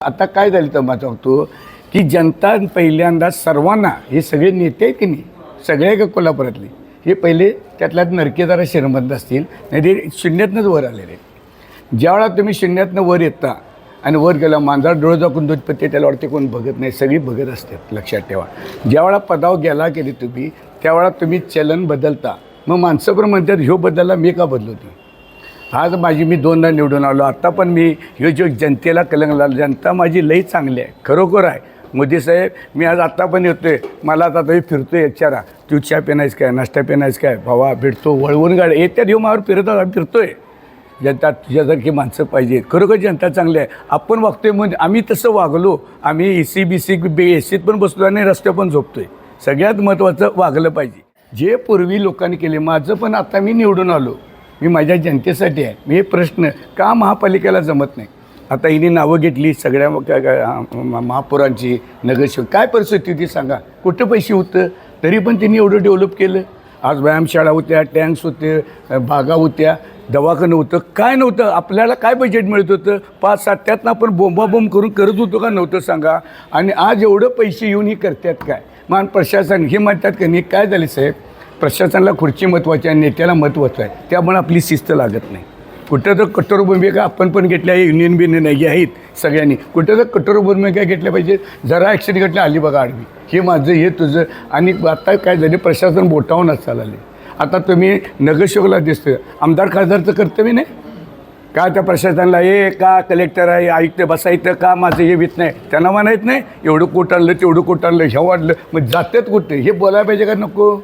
आता काय झालं तर माझा सांगतो की जनता पहिल्यांदा सर्वांना हे सगळे नेते आहेत की नाही सगळे का कोल्हापुरातले हे पहिले त्यातल्यात नरकेदारा श्रीमंत असतील नाही ते शून्यातनंच वर आलेले आहेत. ज्यावेळा तुम्ही शून्यातनं वर येता आणि वर गेला मांजर डोळं दाखवून दूध पत्ते त्याला वाटते कोण बघत नाही, सगळी बघत असतात. लक्षात ठेवा, ज्यावेळा पदावर गेला केली तुम्ही त्यावेळा तुम्ही चलन बदलता. मग माणसं पण म्हणतात ह्यो बदलला मी का बदलवते. आज माझी मी दोनदा निवडून आलो, आत्ता पण मी ह्यो जो जनतेला कलंक लागला, जनता माझी लई चांगली आहे, खरोखर आहे. मोदी साहेब मी आज आत्ता पण येतोय, मला आता तरी फिरतो आहे विचारा तू चहा पेनायच काय नाश्ता पेनायच काय भावा भेटतो वळवून गाडी येत्या देऊ मावर फिरत फिरतोय. जनता तुझ्यासारखी माणसं पाहिजेत, खरोखर जनता चांगली आहे. आपण वागतोय म्हणजे आम्ही तसं वागलो, आम्ही AC BC एसीत पण बसलो आणि रस्त्यावर पण झोपतोय. सगळ्यात महत्त्वाचं वागलं पाहिजे. जे पूर्वी लोकांनी केले माझं पण आता मी निवडून आलो, मी माझ्या जनतेसाठी आहे. मी हे प्रश्न का महापालिकेला जमत नाही. आता हिने नावं घेतली सगळ्या महापौरांची, नगरसेवक काय परिस्थिती ती सांगा. कुठं पैसे होतं तरी पण त्यांनी एवढं डेव्हलप केलं. आज व्यायामशाळा होत्या, टँक्स होते, बागा होत्या, दवाखानं होतं, काय नव्हतं. आपल्याला काय बजेट मिळत होतं 5-7 त्यातनं आपण बोंबाबोंब करून करत होतो का नव्हतं सांगा. आणि आज एवढं पैसे येऊन ही करतात काय. मग प्रशासन हे म्हणतात की नाही काय झाले साहेब, प्रशासनाला खुर्ची महत्त्वाची आहे, नेत्याला महत्त्वाचं आहे, त्यामुळे आपली शिस्त लागत नाही. कुठं तर कठोर भूमिका आपण पण घेतल्या, युनियन बिनियन हे आहेत सगळ्यांनी, कुठं तर कठोर भूमिका घेतल्या पाहिजे. जरा ॲक्शन घेतलं आली बघा आडवी, हे माझं हे तुझं. आणि आता काय झाले प्रशासन बोटावूनच चालले. आता तुम्ही नगरसेवकला दिसतं, आमदार खासदारचं कर्तव्य नाही का त्या प्रशासनाला हे का कलेक्टर आहे आयुक्त बसायचं का माझं हे वित नाही, त्यांना म्हणायत नाही एवढं कोट आणलं तेवढं कोट आणलं ह्या वाढलं मग जातात कुठे हे बोलायला पाहिजे का नको.